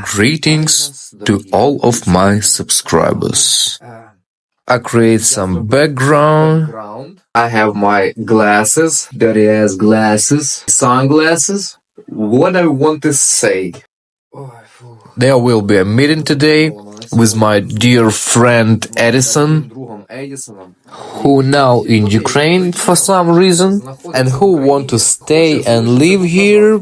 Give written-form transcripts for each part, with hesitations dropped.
Greetings to all of my subscribers. I create some background. I have my glasses, dirty ass glasses, sunglasses. What I want to say? There will be a meeting today with my dear friend Edison, who now in Ukraine for some reason, and who want to stay and live here.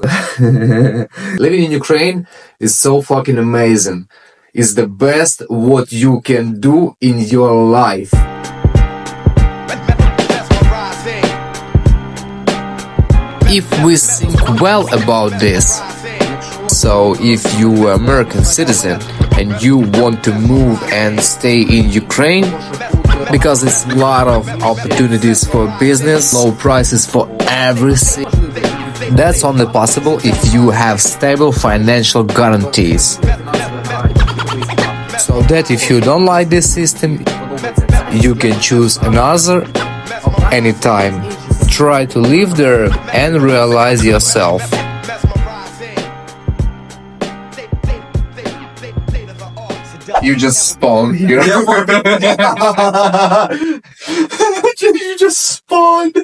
Living in Ukraine is so fucking amazing. It's the best what you can do in your life. If we think well about this, so if you are American citizen and you want to move and stay in Ukraine, because it's a lot of opportunities for business, low prices for everything, that's only possible if you have stable financial guarantees. So that if you don't like this system, you can choose another anytime. Try to live there and realize yourself. You just spawned here. You just spawned.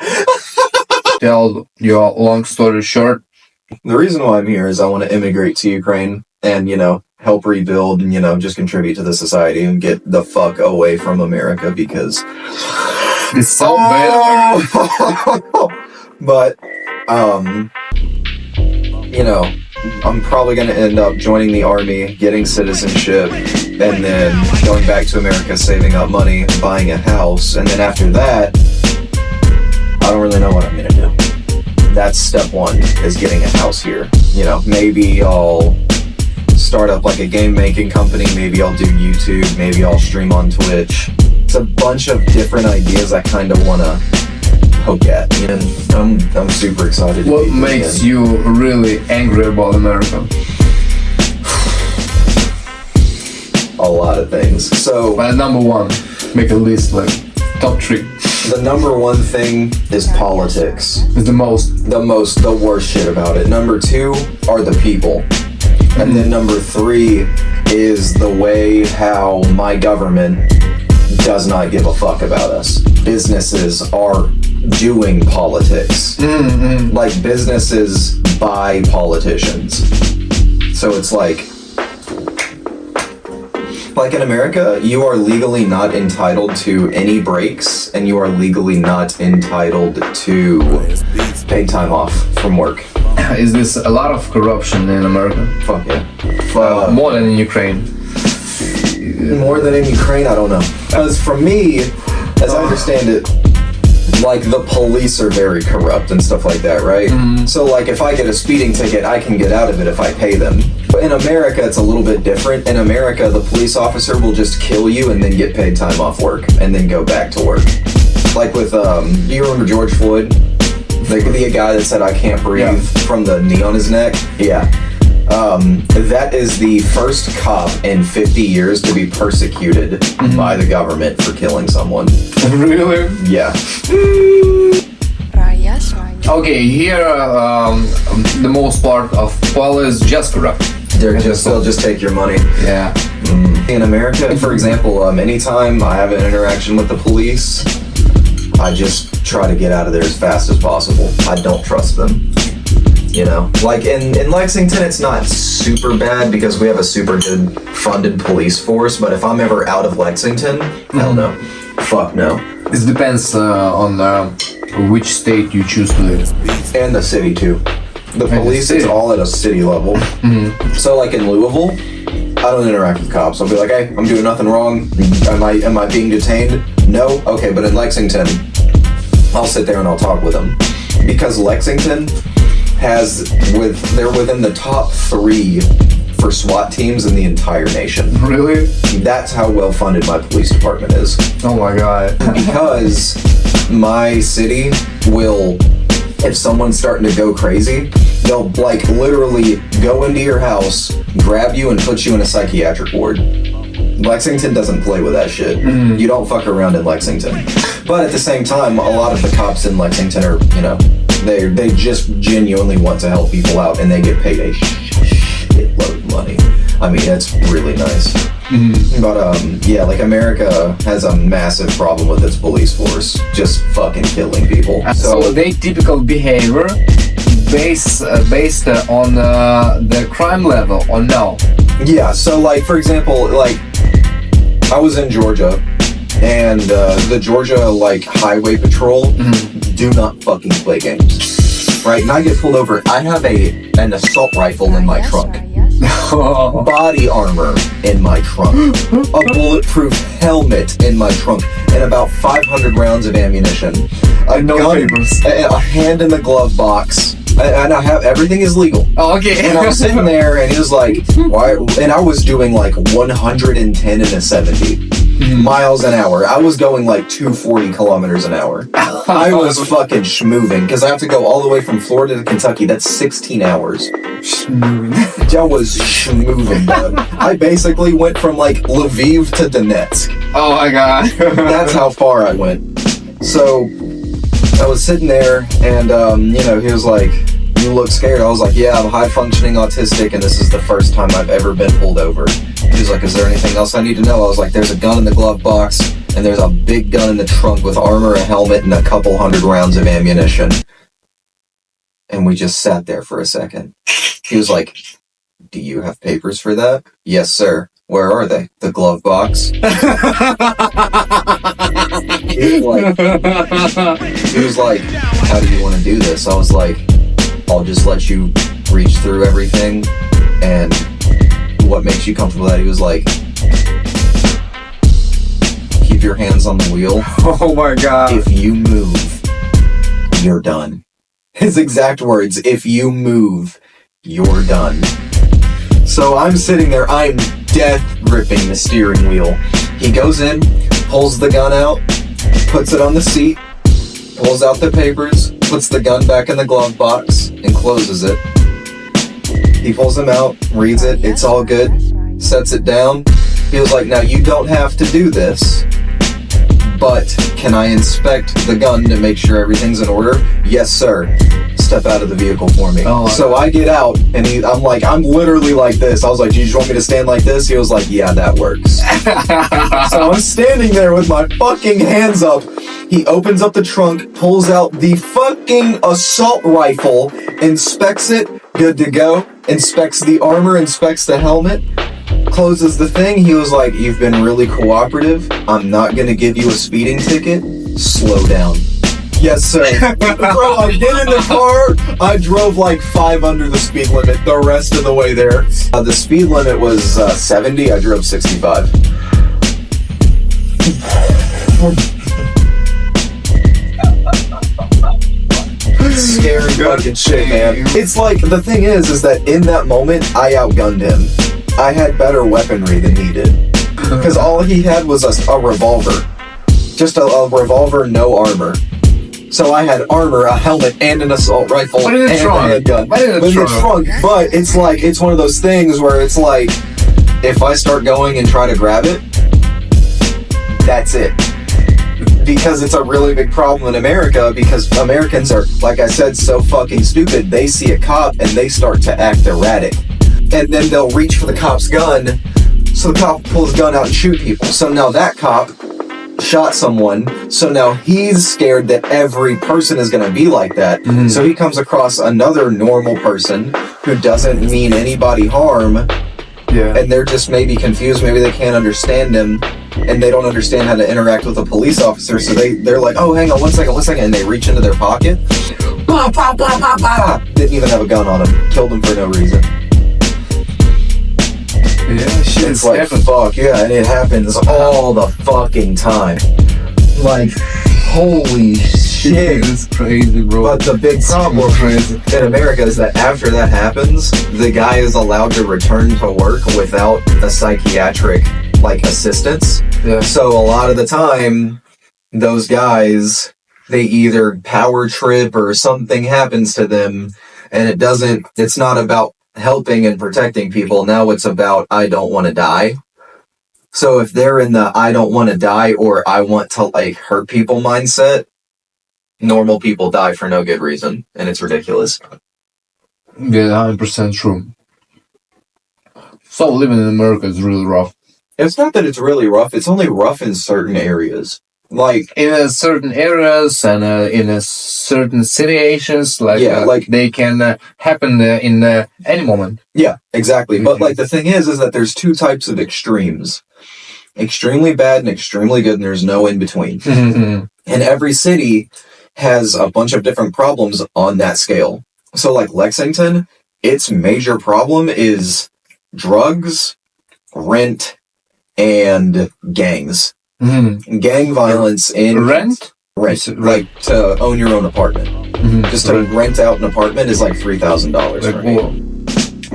Tell your long story short. The reason why I'm here is I want to immigrate to Ukraine and, help rebuild and, just contribute to the society and get the fuck away from America because It's so bad. But, I'm probably going to end up joining the army, getting citizenship, and then going back to America, saving up money, buying a house, and then after that, I don't really know what I'm going to do. That's step one, is getting a house here. Maybe I'll start up like a game making company, maybe I'll do YouTube, maybe I'll stream on Twitch. It's a bunch of different ideas I kind of want to poke at, and I'm super excited. What makes you really angry about America? A lot of things. So, But number one, make a list like top 3. the number one thing is politics. It's The worst shit about it. Number 2 are the people. And then number 3 is the way how my government does not give a fuck about us. Businesses are doing politics. Like businesses buy politicians. So it's like in America, you are legally not entitled to any breaks, and you are legally not entitled to paid time off from work. Is this a lot of corruption in America? Fuck yeah. More than in Ukraine. More than in Ukraine, I don't know. Because for me, as I understand it, like the police are very corrupt and stuff like that, right? So like if I get a speeding ticket, I can get out of it if I pay them. But in America, it's a little bit different. In America, the police officer will just kill you and then get paid time off work and then go back to work. Like with, do you remember George Floyd? The guy that said I can't breathe from the knee on his neck? Yeah. That is the first cop in 50 years to be persecuted by the government for killing someone. Really? Yeah. Okay, here the most part of police just corrupt. They'll just take your money. Yeah. In America, for example, anytime I have an interaction with the police, I just try to get out of there as fast as possible. I don't trust them. Like in Lexington, it's not super bad because we have a super good funded police force, but if I'm ever out of Lexington, hell no. Fuck no. It depends on which state you choose to live. And the city too. The police is all at a city level. So like in Louisville, I don't interact with cops. I'll be like, hey, I'm doing nothing wrong. Am I being detained? No? Okay, but in Lexington, I'll sit there and I'll talk with them. Because Lexington they're within the top 3 for SWAT teams in the entire nation. Really? That's how well funded my police department is. Oh my god. Because my city will, if someone's starting to go crazy, they'll like literally go into your house, grab you and put you in a psychiatric ward. Lexington doesn't play with that shit. You don't fuck around in Lexington. But at the same time, a lot of the cops in Lexington are, they just genuinely want to help people out, and they get paid a shitload of money. I mean, it's really nice. But yeah, like America has a massive problem with its police force, just fucking killing people. So they typical behavior based on the crime level, or no? Yeah, so like for example, like I was in Georgia, and the Georgia like highway patrol do not fucking play games, right? And I get pulled over. I have an assault rifle in my trunk, body armor in my trunk, a bulletproof helmet in my trunk, and about 500 rounds of ammunition, a gun, a hand in the glove box. And I have everything is legal. Oh, okay. And I was sitting there, and he was like, "Why?" And I was doing like 110 and a 70 miles an hour. I was going like 240 kilometers an hour. I was fucking schmoving because I have to go all the way from Florida to Kentucky. That's 16 hours. I was schmoving, bud. I basically went from like Lviv to Donetsk. Oh my god. That's how far I went. So I was sitting there, and you know, he was like, "You look scared." I was like, "Yeah, I'm high functioning autistic, and this is the first time I've ever been pulled over." He was like, "Is there anything else I need to know?" I was like, "There's a gun in the glove box, and there's a big gun in the trunk with armor, a helmet, and a couple hundred rounds of ammunition." And we just sat there for a second. He was like, "Do you have papers for that?" "Yes, sir." "Where are they?" "The glove box." He was like, "How do you want to do this?" I was like, "I'll just let you reach through everything, and what makes you comfortable with that?" He was like, "Keep your hands on the wheel. Oh my god. If you move, you're done." His exact words, "If you move, you're done." So I'm sitting there, I'm death gripping the steering wheel. He goes in, pulls the gun out, puts it on the seat, pulls out the papers, puts the gun back in the glove box, and closes it. He pulls them out, reads it, it's all good, sets it down. He was like, "Now you don't have to do this, but can I inspect the gun to make sure everything's in order?" "Yes, sir." "Step out of the vehicle for me." So I get out, and I'm literally like this. I was like, "Do you just want me to stand like this?" He was like, "Yeah, that works." So I'm standing there with my fucking hands up. He opens up the trunk, pulls out the fucking assault rifle, inspects it, good to go, inspects the armor, inspects the helmet, closes the thing. He was like, "You've been really cooperative. I'm not gonna give you a speeding ticket. Slow down." "Yes, sir." Bro, I get in the car. I drove like 5 under the speed limit the rest of the way there. The speed limit was 70. I drove 65. Scary fucking shit, man. It's like, the thing is that in that moment, I outgunned him. I had better weaponry than he did. Because all he had was a revolver. Just a revolver, no armor. So I had armor, a helmet, and an assault rifle, and a handgun. In the trunk. But it's like, it's one of those things where it's like, if I start going and try to grab it, that's it. Because it's a really big problem in America, because Americans are, like I said, so fucking stupid. They see a cop and they start to act erratic. And then they'll reach for the cop's gun, so the cop pulls his gun out and shoot people. So now that cop shot someone, so now he's scared that every person is going to be like that. So he comes across another normal person who doesn't mean anybody harm, and they're just maybe confused, maybe they can't understand him, and they don't understand how to interact with a police officer, so they're like, "Oh, hang on, one second, and they reach into their pocket, bah, bah, bah, bah, bah. Didn't even have a gun on him, killed him for no reason. Yeah, shit. It's like, fuck, yeah, and it happens all the fucking time. Like, holy shit. It's crazy, bro. But the big problem in America is that after that happens, the guy is allowed to return to work without a psychiatric, like, assistance. Yeah. So a lot of the time, those guys, they either power trip or something happens to them, and it's not about helping and protecting people. Now it's about, I don't want to die. So if they're in the I don't want to die or I want to like hurt people mindset, normal people die for no good reason, and it's ridiculous. Yeah, 100% true. So living in America is really rough. It's not that it's really rough. It's only rough in certain areas. Like In certain areas and in certain situations, like they can happen in any moment. yeah, exactly. But like the thing is that there's two types of extremes: extremely bad and extremely good, and there's no in between. And every city has a bunch of different problems on that scale. So like Lexington, its major problem is drugs, rent, and gangs. Gang violence in Rent? like to own your own apartment. Just to rent out an apartment is like $3,000 for me.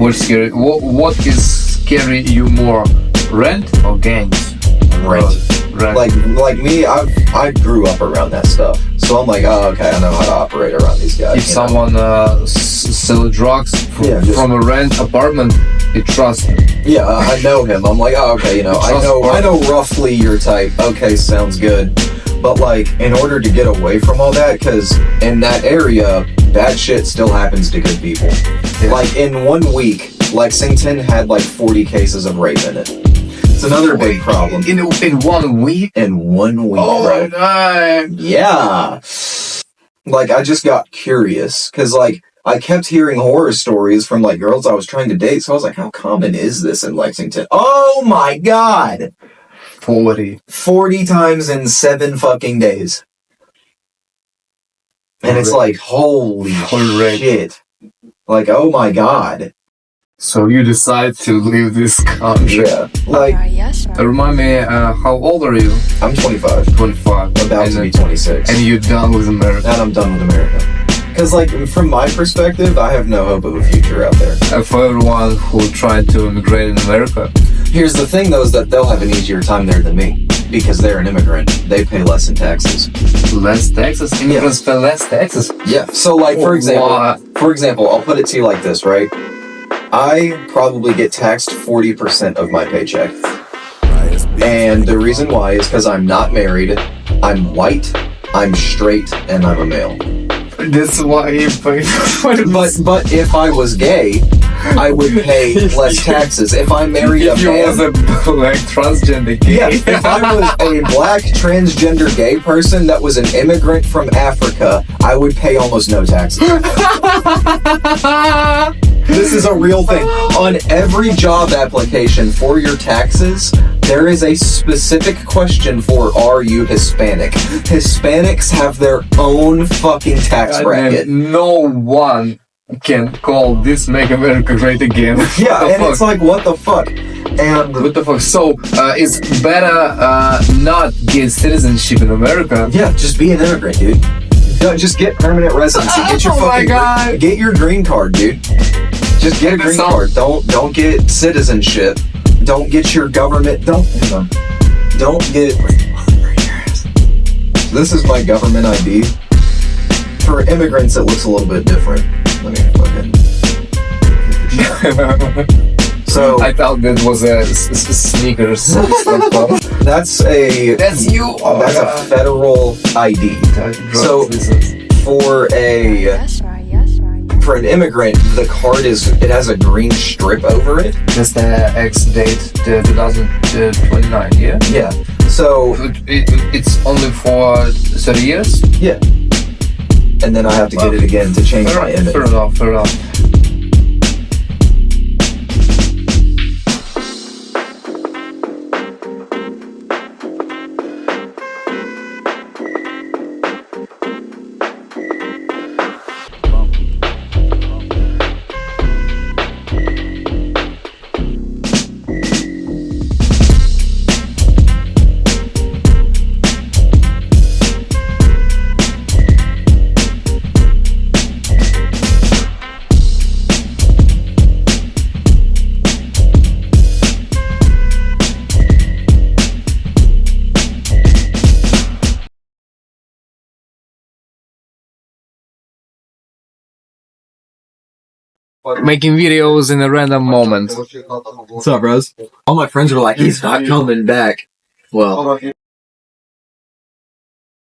What's scary? What is scary you more, rent or gangs? Rent. Rent. Like me, I grew up around that stuff, so I'm like, oh, okay, I know how to operate around these guys. If someone sell drugs from a rent apartment, you trust him. Yeah, I know him. I'm like, oh, okay, I know roughly your type. Okay, sounds good. But like, in order to get away from all that, because in that area, bad shit still happens to good people. Yeah. Like in 1 week, Lexington had like 40 cases of rape in it. It's another big problem. In 1 week? In 1 week, Oh bro. my god! Yeah. Like, I just got curious, because, like, I kept hearing horror stories from, like, girls I was trying to date, so I was like, how common is this in Lexington? Oh my god! 40. 40 times in 7 fucking days. And it's like, holy shit. Like, oh my god. So you decide to leave this country. Yeah. Like, Remind me, how old are you? I'm 25. 25. About to be 26. And you're done with America. And I'm done with America. Because, like, from my perspective, I have no hope of a future out there. For everyone who tried to immigrate in America. Here's the thing, though, is that they'll have an easier time there than me. Because they're an immigrant. They pay less in taxes. Less taxes? Immigrants pay less taxes? Yeah. So, like, for example, I'll put it to you like this, right? I probably get taxed 40% of my paycheck. And the reason why is because I'm not married, I'm white, I'm straight, and I'm a male. That's why you pay. But if I was gay, I would pay less taxes. If I married a man... If you was a black transgender gay. Yeah, if I was a black transgender gay person that was an immigrant from Africa, I would pay almost no taxes. This is a real thing. On every job application for your taxes, there is a specific question for, are you Hispanic? Hispanics have their own fucking tax bracket. And no one can call this Make America Great Again. Yeah, and it's like, what the fuck? And what the fuck? So, it's better not get citizenship in America. Yeah, just be an immigrant, dude. Just get permanent residency. Get your get your green card, dude. Just get a green card. Don't get citizenship. Don't get your government. Don't get. This is my government ID. For immigrants, it looks a little bit different. Let me fucking. So I thought that was a sneakers. That's you. That's a federal ID. So for an immigrant, the card has a green strip over it. That's the X date, the 2029. Yeah. Yeah. So it's only for 30 years. Yeah. And then I have to get it again to change my image. Fair enough. Making videos in a random moment. What's up, bros? All my friends were like, he's not coming back. Well,